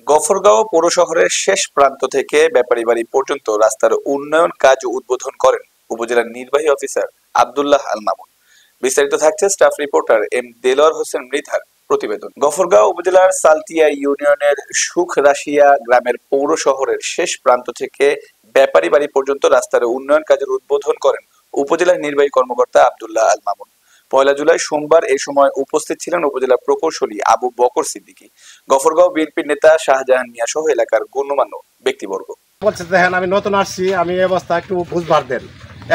গফরগাঁও পৌর শহরের শেষ প্রান্ত থেকে ব্যাপারী বাড়ি পর্যন্ত রাস্তার উন্নয়ন কাজ উদ্বোধন করেন উপজেলার নির্বাহী অফিসার আব্দুল্লাহ আল মামুন। বিস্তারিত থাকছে staff reporter M Delowar Hossain মৃধার প্রতিবেদন। গফরগাঁও উপজেলার সালতিয়া ইউনিয়নের সুখ রাশিয়া গ্রামের পৌর শহরের শেষ প্রান্ত থেকে ব্যাপারী বাড়ি পর্যন্ত রাস্তার উন্নয়ন কাজের উদ্বোধন করেন উপজেলার নির্বাহী কর্মকর্তা আব্দুল্লাহ আল মামুন। ১ জুলাই সোমবার এই সময় উপস্থিত ছিলেন উপজেলা প্রকৌশলী আবু বকর সিদ্দিকী, গফরগাঁও বিএনপির নেতা শাহজাহান মিয়া সহ এলাকার গণ্যমান্য ব্যক্তিবর্গ। বলছে দেখেন আমি নতুন আসছি, আমি এই অবস্থা একটু বুঝবার দেন।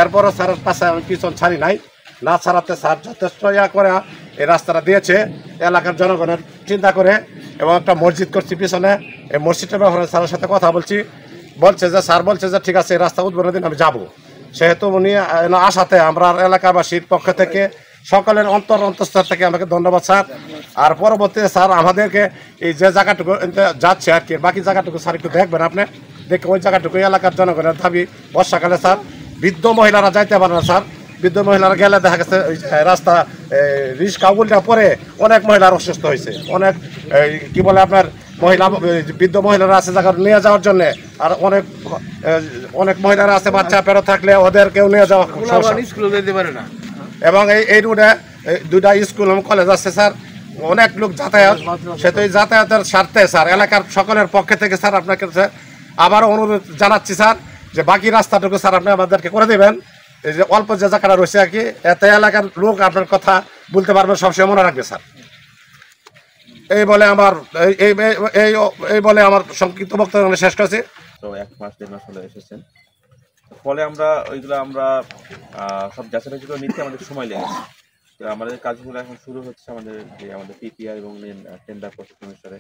এরপরও স্যারের পাশে আমি পিছন ছাড়ি নাই, না ছাড়াতে স্যার যথেষ্ট করে এই রাস্তাটা দিয়েছে এলাকার জনগণের চিন্তা করে। এবং একটা মসজিদ করছি পিছনে, এই মসজিদের ব্যাপারে স্যারের সাথে কথা বলছে যে স্যার বলছে যে ঠিক আছে এই রাস্তা উদ্বোধনের দিন আমি যাব। সেহেতু উনি আসাতে আমরা এলাকাবাসীর পক্ষ থেকে সকলের অন্তঃস্থল থেকে আমাকে ধন্যবাদ স্যার। আর পরবর্তীতে স্যার আমাদেরকে এই যে জায়গাটুকু যাচ্ছে আর কি, বাকি জায়গাটুকু স্যার একটু দেখবেন আপনি, দেখে ওই জায়গাটুকু এলাকার জনগণের দাবি। বর্ষাকালে স্যার বৃদ্ধ মহিলারা যাইতে পারে না স্যার, বৃদ্ধ মহিলারা গেলে দেখা গেছে রাস্তা রিস্কা উল্টা পরে অনেক মহিলার অসুস্থ হয়েছে, অনেক কি বলে আপনার বৃদ্ধ মহিলারা আছে জায়গা নিয়ে যাওয়ার জন্য। আর অনেক মহিলারা আছে বাচ্চা পেরো থাকলে ওদেরকেও নিয়ে যাওয়া যেতে পারে না। এবং এই রুটে 2টা স্কুল এবং কলেজ আছে স্যার, অনেক লোক যাতায়াত, সেহেতু এই যাতায়াতের স্বার্থে স্যার এলাকার সকলের পক্ষে থেকে স্যার আপনাকে আবারও অনুরোধ জানাচ্ছি স্যার যে বাকি রাস্তাটুকু স্যার আপনি আমাদেরকে করে দেবেন। এই যে অল্প যে জায়গাটা রয়েছে আর কি, এতে এলাকার লোক আপনার কথা বলতে পারবেন, সবসময় মনে রাখবে স্যার। এই বলে আমার সংক্ষিপ্ত বক্তব্য শেষ করছি। তো 1 মাস 1.5 মাস হলো এসেছেন, ফলে আমরা সব যাচাইগুলো নিতে আমাদের সময় লেগেছে। তো আমাদের কাজগুলো এখন শুরু হচ্ছে, আমাদের পিপিআর এবং টেন্ডার প্রসেস অনুসারে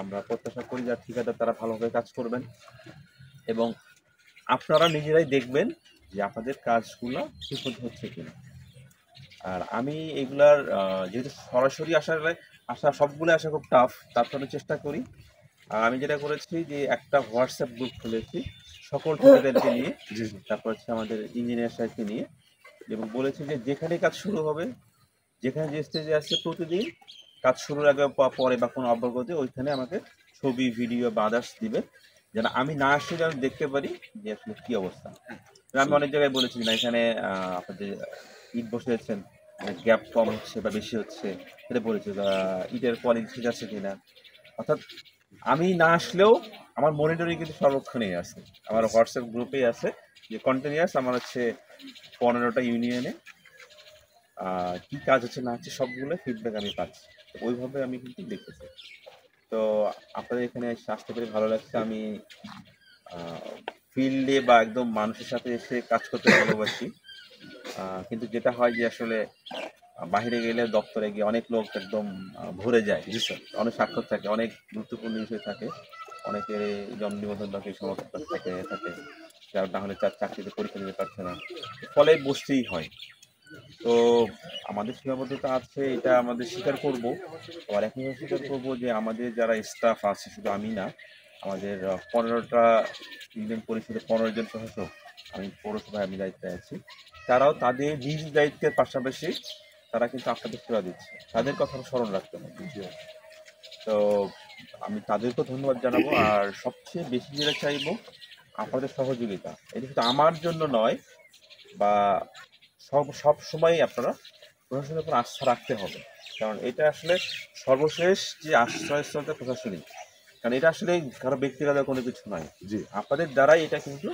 আমরা প্রত্যাশা করি যে ঠিকাদার তারা ভালোভাবে কাজ করবেন এবং আপনারা নিজেরাই দেখবেন যে আপনাদের কাজগুলো ঠিকমতো হচ্ছে কিনা। আর আমি এগুলার যেহেতু সরাসরি আসা সবগুলো আসা খুব টাফ, তারপর আমি চেষ্টা করি। আমি যেটা করেছি যে একটা হোয়াটসঅ্যাপ গ্রুপ খুলেছি সকল ঠিকাদারকে নিয়ে, তারপর হচ্ছে আমাদের ইঞ্জিনিয়ার সাহেবকে নিয়ে, এবং বলেছি যে যেখানে কাজ শুরু হবে, যেখানে যে স্টেজে আসছে, প্রতিদিন কাজ শুরুর আগে পরে বা কোনো অগ্রগতি ওইখানে আমাকে ছবি, ভিডিও বা আদার্স দিবে, যেন আমি না আসলে যেন দেখতে পারি যে আসলে কী অবস্থা। আমি অনেক জায়গায় বলেছি না এখানে আপনাদের ইট বসেছেন গ্যাপ কম হচ্ছে বা বেশি হচ্ছে, সেটা বলেছি, বা ইটের কোয়ালিটি ঠিক আছে কিনা। অর্থাৎ আমি না আসলেও আমার মনিটরিং কিন্তু সর্বক্ষণেই আছে, আমার হোয়াটসঅ্যাপ গ্রুপেই আছে যে কন্টিনিউয়াস আমার হচ্ছে 15টা ইউনিয়নে কী কাজ হচ্ছে না হচ্ছে সবগুলো ফিডব্যাক আমি পাচ্ছি। ওইভাবে আমি কিন্তু দেখতেছি। তো আপনাদের এখানে আসতে পেরে ভালো লাগছে। আমি ফিল্ডে বা একদম মানুষের সাথে এসে কাজ করতে ভালোবাসি, কিন্তু যেটা হয় যে আসলে বাহিরে গেলে দপ্তরে গিয়ে অনেক লোক একদম ভরে যায়, অনেক স্বাক্ষর থাকে, অনেক গুরুত্বপূর্ণ বিষয় থাকে, অনেকের জন্ম নিবন্ধন থাকে, সমর্থন থাকে, যার না হলে চাকরিতে পরীক্ষা দিতে পারছে না, ফলে বসতেই হয়। তো আমাদের সীমাবদ্ধতা আছে, এটা আমাদের স্বীকার করব। আবার একইভাবে স্বীকার করবো যে আমাদের যারা স্টাফ আছে, শুধু আমি না, আমাদের 15টা ইউনিয়ন পরিষদে 15 জন প্রশাসক, আমি পৌরসভায় আমি দায়িত্বে আছি, তারাও তাদের নিজ দায়িত্বের পাশাপাশি তারা কিন্তু আপনাদের সেবা দিচ্ছে, তাদের কথা স্মরণ রাখতে হবে। তো আমি তাদেরকেও ধন্যবাদ জানাবো। আর সবচেয়ে বেশি যেটা চাইবো আপনাদের সহযোগিতা, এটা শুধু আমার জন্য নয়, বা সব সময় আপনারা প্রশাসনের উপর আস্থা রাখতে হবে, কারণ এটা আসলে সর্বশেষ যে আশ্রয়স্থলটা প্রশাসনিক, কারণ এটা আসলে কারো ব্যক্তিগত কোনো কিছু নয়, আপনাদের দ্বারাই এটা কিন্তু